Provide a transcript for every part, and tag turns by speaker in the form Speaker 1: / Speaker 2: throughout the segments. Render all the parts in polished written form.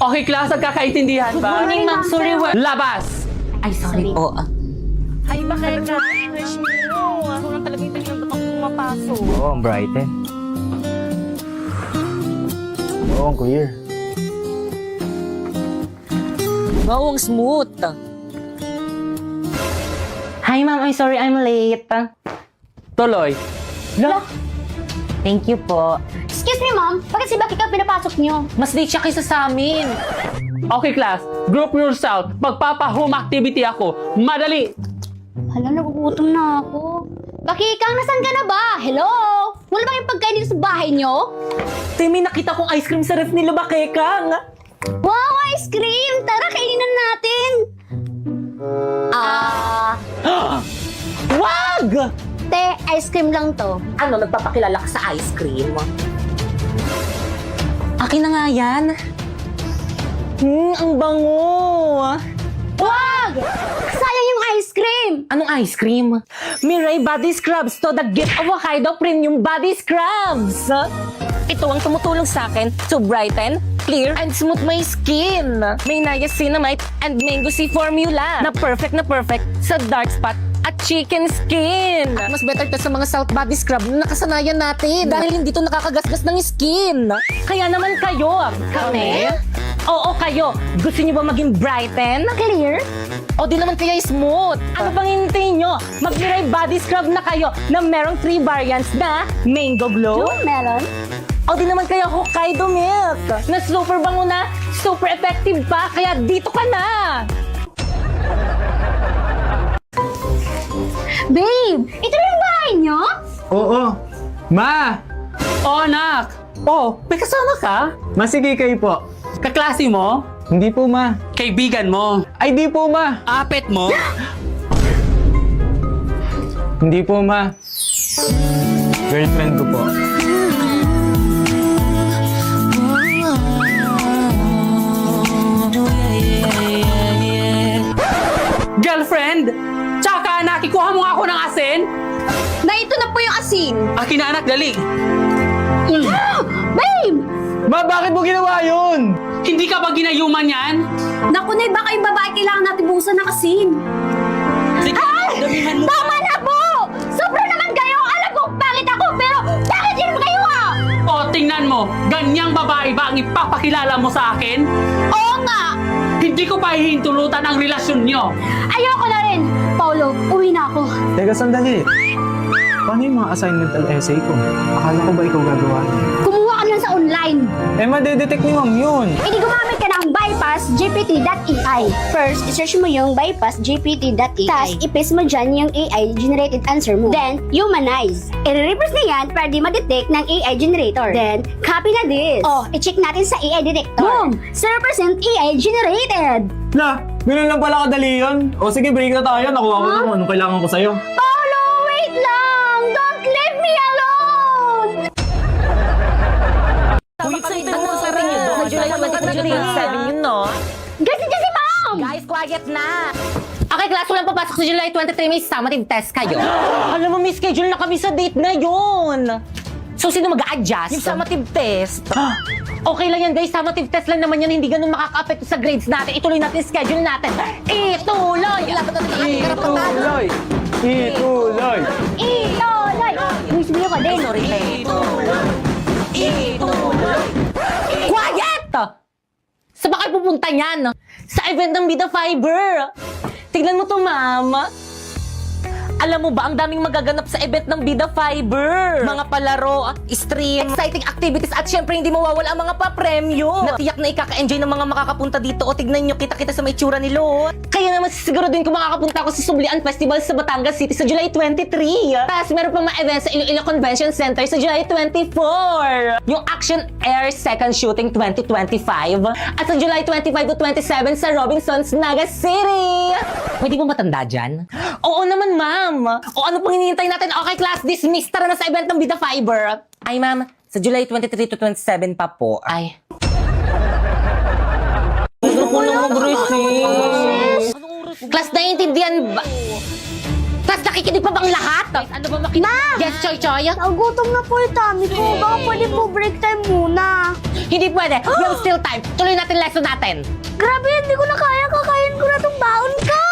Speaker 1: Okay, class, nagkakaintindihan ba?
Speaker 2: Good morning, ma'am. Sorry,
Speaker 1: Labas!
Speaker 3: Ay, sorry po.
Speaker 2: Ay, bakit na? Fresh mo. Sobrang talaga yung tingnan ba't ako pumapasok?
Speaker 4: Oo, ang bright eh. Oo, ang clear.
Speaker 3: Wow, ang smooth. Hi, ma'am. I'm sorry I'm late.
Speaker 1: Tuloy.
Speaker 3: Thank you po.
Speaker 2: Excuse me, ma'am. Bakit si Becky ka pinapasok niyo?
Speaker 3: Mas late siya kaysa sa amin.
Speaker 1: Okay, class, group yourself. Magpapa-home activity ako. Madali!
Speaker 2: Hala, nagugutom na ako. Becky, Kang, nasan ka na ba? Hello? Wala ba kayong pagkain dito sa bahay niyo?
Speaker 3: Tay, may nakita kong ice cream sa ref nila, Bakekang.
Speaker 2: Wow, ice cream! Tara, kainin na natin!
Speaker 3: Wag!
Speaker 2: Te, ice cream lang to.
Speaker 3: Ano, nagpapakilala ka sa ice cream? Akin na nga yan. Ang bango.
Speaker 2: Wag! Sayang yung ice cream!
Speaker 3: Anong ice cream? Mirai Body Scrubs to the gift of Hokkaido Premium Body Scrubs. Ito ang tumutulong sa akin to brighten, clear, and smooth my skin. May niacinamide and mango sea formula na perfect sa dark spot at chicken skin. At mas better to sa mga salt body scrub na nakasanayan natin dahil hindi to nakakagasgas ng skin. Kaya naman kayo. Kami? Oo, kayo. Gusto niyo ba maging brighten?
Speaker 2: Clear?
Speaker 3: O di naman kaya smooth. Ano pang hinintay nyo? Mag-Mirai Body Scrub na kayo na merong 3 variants na Mango Glow.
Speaker 2: Yung melon?
Speaker 3: O di naman kaya Hokkaido Milk na super bango na, super effective pa. Kaya dito ka na.
Speaker 2: Babe, ito na yung bahay niyo?
Speaker 4: Oo. Ma!
Speaker 1: Oh, anak! Oh, may kasama ka?
Speaker 4: Masige kayo po.
Speaker 1: Kaklase mo?
Speaker 4: Hindi po, ma.
Speaker 1: Kaibigan mo?
Speaker 4: Ay, di po, ma.
Speaker 1: Apet mo?
Speaker 4: Hindi po, ma. Girlfriend ko po.
Speaker 1: Girlfriend? Tsaka anak, ikuha mo nga ako ng asin?
Speaker 2: Na ito na po yung asin.
Speaker 1: Akin na anak, dali.
Speaker 2: Babe!
Speaker 4: Ma, bakit mo ginawa yun?
Speaker 1: Hindi ka ba ginayuman yan?
Speaker 2: Naku, Nay, baka yung babae kailangan natin buhusan ng asin.
Speaker 1: Sige, damihan mo.
Speaker 2: Tama na po! Sobra naman kayo! Alam kong pangit ako, pero bakit yun kayo ah?
Speaker 1: O, tingnan mo. Ganyang babae ba ang ipapakilala mo sa akin?
Speaker 2: Oo nga!
Speaker 1: Hindi ko pa hihintulutan ang relasyon nyo.
Speaker 2: Ayoko na rin! Paulo, uwi na ako.
Speaker 4: Teka, sandali. Paano yung mga assignmental essay ko? Akala ko ba ikaw gagawa niya?
Speaker 2: Kumuha ka lang sa online.
Speaker 4: Eh, madedetect ni ma'am yun.
Speaker 2: Hindi gumamit ka ng bypassgpt.ai. First, isearch mo yung bypassgpt.ai. Tapos, i-paste mo dyan yung AI-generated answer mo. Then, humanize. I-reverse na yan para di ma-detect ng AI generator. Then, copy na this. Oh, i-check natin sa AI detector. Boom! 0% AI generated.
Speaker 4: Na, ganun lang pala kadali yun. O sige, break na tayo. Nakuha ko naman. Anong kailangan ko sa'yo?
Speaker 2: Paulo, wait lang! Don't leave me alone!
Speaker 3: Wait, sa ito mo sa rin yun. Sa July 23, yun, no?
Speaker 2: Guys, nandiyan si Mom!
Speaker 3: Guys, quiet na! Okay, class, walang papasok sa July 23. May summative test kayo. Alam mo, may schedule na kami sa date na yun. So, sino mag-a-adjust? Yung summative test. Okay lang yan, guys. Summative test lang naman yan. Hindi ganun makaka-apekto sa grades natin. Ituloy natin yung schedule natin. Ituloy!
Speaker 4: Ituloy! Ituloy!
Speaker 2: Ituloy! Uy, sabihin ko din.
Speaker 3: Sorry, Quiet! Sa ba kayo pupunta niyan? Sa event ng Bida Fiber. Tignan mo to, mama. Alam mo ba, ang daming magaganap sa event ng Bida Fiber. Mga palaro, stream, exciting activities, at syempre hindi mawawala ang mga pa-premyo. Natiyak na ikaka-enjoy ng mga makakapunta dito. O tignan nyo, kita-kita sa may tsura nilo. Kaya naman siguro din kung makakapunta ako sa Sublian Festival sa Batangas City sa July 23. Tapos meron pang mga events sa Iloilo Convention Center sa July 24. Yung Action Air Second Shooting 2025. At sa July 25 to 27 sa Robinsons, Naga City. Pwede mo matanda dyan? Oo naman, ma'am. O ano pang hinihintay natin? Okay, class, dismiss. Tara na sa event ng Bida Fiber. Ay, ma'am. Sa July 23 to 27 pa po. Ay. Class, naiintindihan ba? Tapos nakikinig pa bang lahat? Ano ba makinig? Yes, Choy Choy?
Speaker 2: Nagutom na po yung tummy ko. Baka pwede po break time muna.
Speaker 3: Hindi pwede. We have still time. Tuloy natin lesson natin.
Speaker 2: Grabe, hindi ko na kaya. Kakain ko na tong baon ko.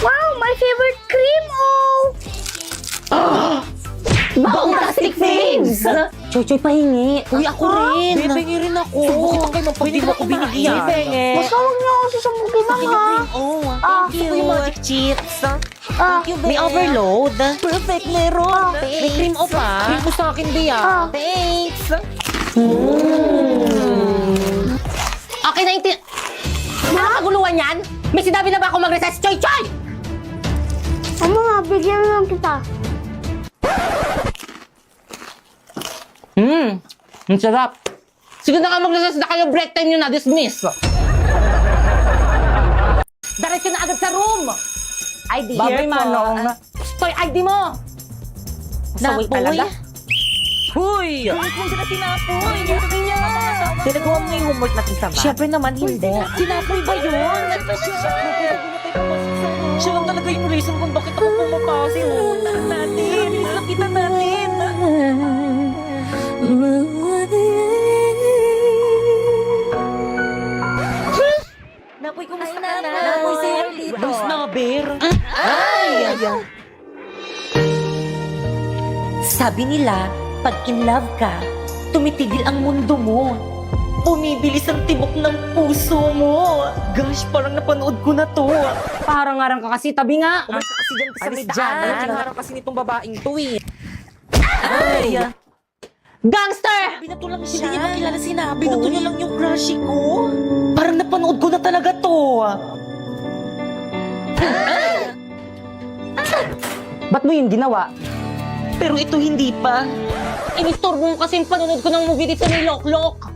Speaker 2: Wow, my favorite cream,
Speaker 3: Baong plastic things! Choy Choy, pahingi. Uy, ako rin.
Speaker 4: Bibingi rin ako.
Speaker 3: Subukan kayo ng pwede mo ko binigyan.
Speaker 2: Basta huwag niyo ako susumugin lang, ha?
Speaker 3: Oh, thank you. Yung magic chips.
Speaker 2: Thank
Speaker 3: you, May overload. Perfect, meron. May cream o pa.
Speaker 4: Cream mo sa akin, Bea.
Speaker 3: Thanks. Okay na yung Ano kaguluhan yan? May sinabi na ba ako mag-recess? Choy Choy!
Speaker 2: Ama, bigyan lang kita.
Speaker 3: Ang sarap. Sige na nga mag-recess na kayo, break time nyo na, dismiss. Diretso na agad sa room. ID.
Speaker 4: Babay, Manong.
Speaker 3: Toy, ID mo. Saway talaga.
Speaker 4: Huy!
Speaker 3: Tinagawa mo yung homework natin sa Siyempre naman, hindi. Sinapoy ba yun?
Speaker 4: Siya lang talaga yung reason kung bakit ako pumapasi. Lapitan natin. Lapitan natin.
Speaker 3: Napoy, kumusta ka na? Napoy, sa'yo dito.
Speaker 4: Boys na, Bear.
Speaker 3: Sabi nila, pag in love ka, tumitigil ang mundo mo. Bumibilis ang tibok ng puso mo.
Speaker 4: Gosh, parang napanood ko na to.
Speaker 1: Parang-arang ka kasi, tabi nga.
Speaker 4: Umalis ka kasi dyan sa
Speaker 3: Alis
Speaker 4: may
Speaker 3: dyan.
Speaker 4: daan. Ang harap kasi nitong babaeng to eh.
Speaker 3: Ay! Gangster!
Speaker 4: Binato lang siya. Hindi niya makilala si Napoy. Binato niya lang yung crush ko. Parang napanood ko na talaga to.
Speaker 1: Ba't mo yun ginawa?
Speaker 4: Pero ito hindi pa.
Speaker 3: Inistorbo mo kasi yung panonood ko ng movie dito ni Loklok.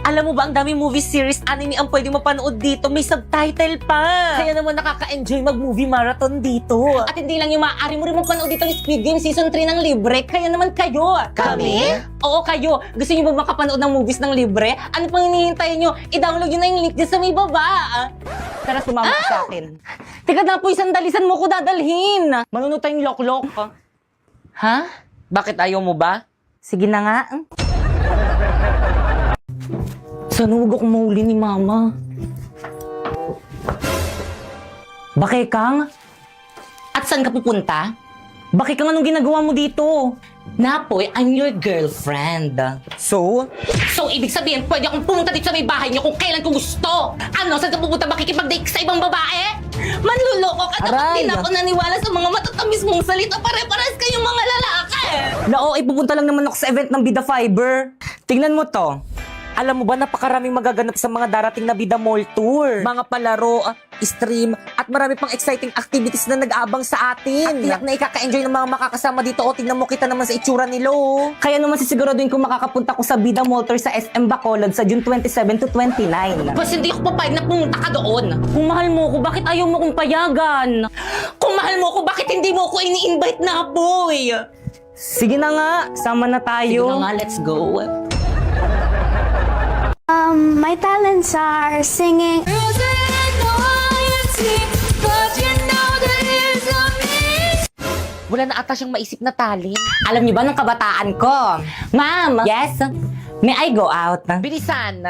Speaker 3: Alam mo ba, ang daming movie series, anime ang pwede mapanood dito. May subtitle pa. Kaya naman nakaka-enjoy mag-movie marathon dito. At hindi lang yung maaari mo rin mapanood dito ng Squid Game Season 3 ng libre. Kaya naman kayo.
Speaker 4: Kami?
Speaker 3: Oo, kayo. Gusto niyo ba makapanood ng movies ng libre? Ano pang hinihintay niyo? I-download niyo na yung link dyan sa may baba.
Speaker 1: Tara, sumama ka sa akin.
Speaker 3: Teka na po, sandalisan mo ko dadalhin.
Speaker 1: Manunod tayong loklok.
Speaker 3: Ha?
Speaker 4: Bakit ayaw mo ba?
Speaker 3: Sige na nga. Sana huwag akong mahuli ni Mama. Bakit Kang? At saan ka pupunta? Bakit Kang, anong ginagawa mo dito? Napoy, I'm your girlfriend.
Speaker 4: So?
Speaker 3: So, ibig sabihin, pwede akong pumunta dito sa may bahay niyo kung kailan ko gusto. Ano, saan ka pupunta? Makikipag-date ka sa ibang babae? Manluloko ka, dapat
Speaker 4: Aray!
Speaker 3: din ako naniwala sa mga matatamis mong salita. Pare-pares kayong mga lalaki.
Speaker 1: Oo, ipupunta lang naman ako sa event ng Bida Fiber. Tingnan mo to.
Speaker 4: Alam mo ba, napakaraming magaganap sa mga darating na Bida Mall Tour. Mga palaro, stream, at marami pang exciting activities na nag-aabang sa atin. At tiyak na ikaka-enjoy ng mga makakasama dito. O, tingnan mo, kita naman sa itsura nilo.
Speaker 1: Kaya naman sisiguraduhin kung makakapunta ko sa Bida Mall Tour sa SM Bacolod sa June 27 to 29.
Speaker 3: Bas hindi ako papayag na pumunta ka doon.
Speaker 1: Kung mahal mo ko, bakit ayaw mo kong payagan?
Speaker 3: Kung mahal mo ko, bakit hindi mo ako ini-invite na, boy?
Speaker 1: Sige na nga, sama na tayo.
Speaker 3: Sige na nga, let's go.
Speaker 2: My talents are singing.
Speaker 3: Wala na ata siyang maisip na talent. Alam niyo ba ng kabataan ko? Ma'am! Yes? May I go out?
Speaker 4: Bilisan!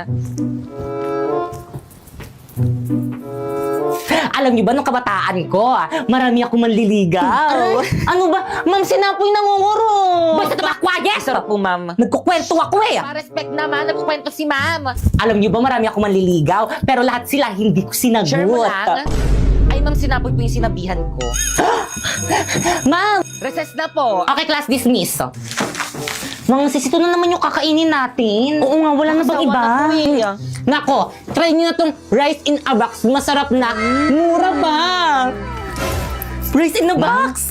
Speaker 3: Alam niyo ba nung kabataan ko, marami ako manliligaw. Ano ba? Ma'am, sinapoy nangunguro. Basta tabak quiet!
Speaker 4: Sarap po, ma'am.
Speaker 3: Nagkukwento ako eh.
Speaker 4: Pa-respect naman, nagkukwento si ma'am.
Speaker 3: Alam niyo ba marami ako manliligaw, pero lahat sila hindi ko sinagot.
Speaker 4: Sure mo lang? Ay, ma'am, sinapoy po yung sinabihan ko.
Speaker 3: Ma'am!
Speaker 4: Recess na po.
Speaker 3: Okay, class dismiss. Mga sis, ito na naman yung kakainin natin.
Speaker 1: Oo nga, wala na bang
Speaker 4: Asawa
Speaker 1: iba?
Speaker 4: na po eh.
Speaker 3: Nako, try niyo na tong rice in a box. Masarap na. Mura pa.
Speaker 1: Rice in a box?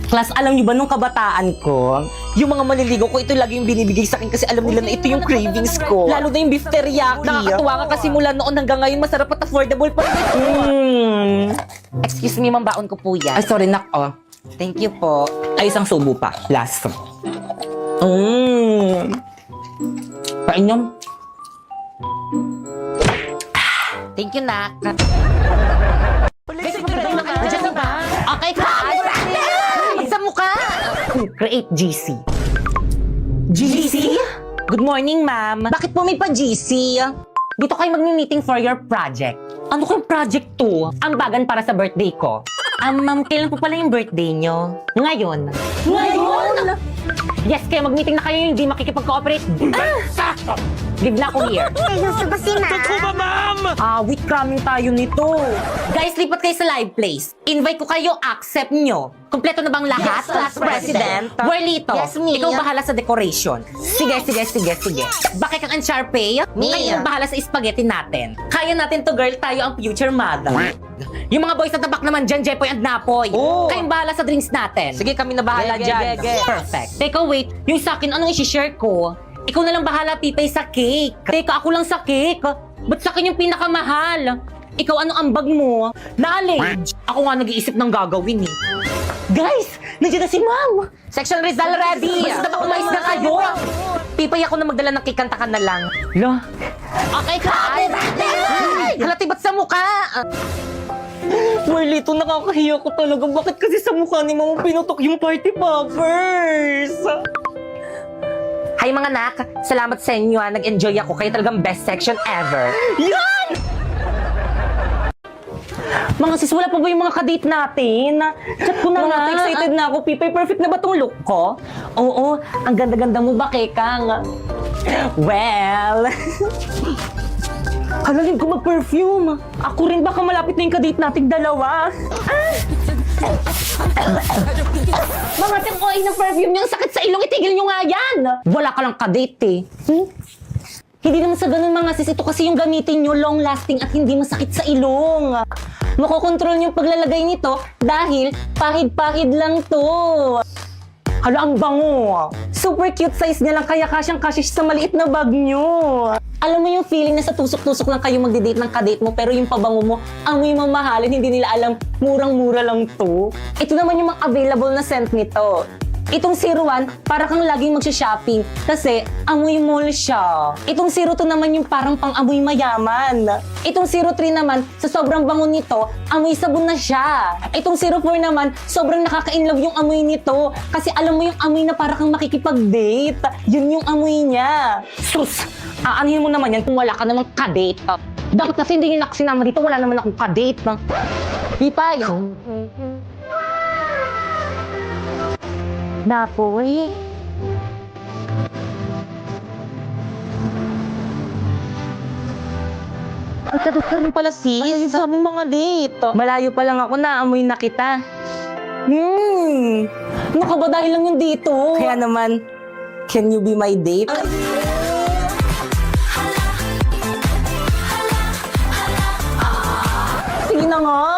Speaker 1: Class, alam niyo ba nung kabataan ko?
Speaker 4: Yung mga manliligaw ko, ito lagi yung binibigay sa akin kasi alam nila na ito yung cravings ko. Lalo na yung beef teriyaki. Nakakatuwa nga kasi mula noon hanggang ngayon masarap at affordable pa rin ito. Excuse me, ma'am, baon ko po yan.
Speaker 1: Ay, sorry, nak. Oh.
Speaker 4: Thank you po.
Speaker 1: Ay, isang subo pa. Last. Kain yun.
Speaker 3: Thank you, Nak. Nandiyan na ba? Okay, class. Sa mukha. Create GC. GC? Good morning, ma'am. Bakit po may pa-GC? Dito kayo mag-meeting for your project. Ano kayong project to? Ambagan para sa birthday ko. Ma'am, kailan po pala yung birthday nyo? Ngayon. Ngayon? Yes, kaya mag-meeting na kayo, hindi makikipag-cooperate. Leave na ako here.
Speaker 2: Gusto ba si ma'am?
Speaker 3: Wait, cramming tayo nito. Guys, lipat kayo sa live place. Invite ko kayo, accept nyo. Kompleto na bang lahat?
Speaker 1: Yes, Class President.
Speaker 3: Warlito,
Speaker 1: Yes, me.
Speaker 3: ikaw bahala sa decoration. Sige. Bakit kang Sharpay?
Speaker 1: Me.
Speaker 3: Ngayon bahala sa spaghetti natin. Kaya natin to, girl. Tayo ang future mother. Yung mga boys sa tabak naman dyan, Jepoy and Napoy.
Speaker 4: Oo.
Speaker 3: Kayong bahala sa drinks natin.
Speaker 4: Sige, kami na bahala dyan.
Speaker 3: Perfect. Teka, wait. Yung sa akin, anong isi-share ko? Ikaw na lang bahala, Pipay, sa cake. Teka, ako lang sa cake. Ba't sa akin yung pinakamahal? Ikaw, ano ambag mo? Knowledge. Ako nga nag-iisip ng gagawin eh. Guys, nandiyan na si Ma'am.
Speaker 4: Section Rizal ready!
Speaker 3: Basta ba umayos na kayo?
Speaker 4: Pipay ako na magdala ng kikanta ka na lang.
Speaker 3: Lo. Okay, Happy birthday!
Speaker 4: Halati ba't sa mukha?
Speaker 3: Marlito, nakakahiya ko talaga. Bakit kasi sa mukha ni Mama pinutok yung party poppers?
Speaker 4: Hi mga nak, salamat sa inyo nag-enjoy ako. Kayo talagang best section ever.
Speaker 3: Yan! Mga sis, wala pa ba yung mga kadate natin? Chat ko na nga. Excited na ako. Pipay, perfect na ba tong look ko? Oo, ang ganda-ganda mo ba, Kekang? Well... Halalin ko mag-perfume. Ako rin baka malapit na yung kadate nating dalawa. Mga tikoy ng perfume niyang sakit sa ilong, itigil niyo nga yan! Wala ka lang kadate eh. Hindi naman sa ganun mga sis, ito kasi yung gamitin nyo long-lasting at hindi masakit sa ilong. Makokontrol niyo yung paglalagay nito dahil pahid-pahid lang to. Hala, ang bango. Super cute size niya lang kaya kasyang-kasya siya sa maliit na bag nyo. Alam mo yung feeling na sa tusok-tusok lang kayo magdi-date ng kadate mo pero yung pabango mo, amoy mamahalin, hindi nila alam, murang-mura lang to. Ito naman yung mga available na scent nito. Itong 01, para kang laging magsha-shopping kasi amoy mall siya. Itong 02 naman yung parang pang-amoy mayaman. Itong 03 naman, sa sobrang bango nito, amoy sabon na siya. Itong 04 naman, sobrang nakaka-inlove yung amoy nito kasi alam mo yung amoy na para kang makikipag-date. Yun yung amoy niya. Sus! Aanhin mo naman yan kung wala ka namang kadate. Dapat kasi hindi nila sinama dito, wala naman akong kadate. Pipay! Napoy. Nagkadukar mo pala sis. Ay, sa aming mga date. Malayo pa lang ako, naamoy na kita. Ano ka ba dahil lang yung dito?
Speaker 1: Kaya naman, can you be my date?
Speaker 3: Sige na nga.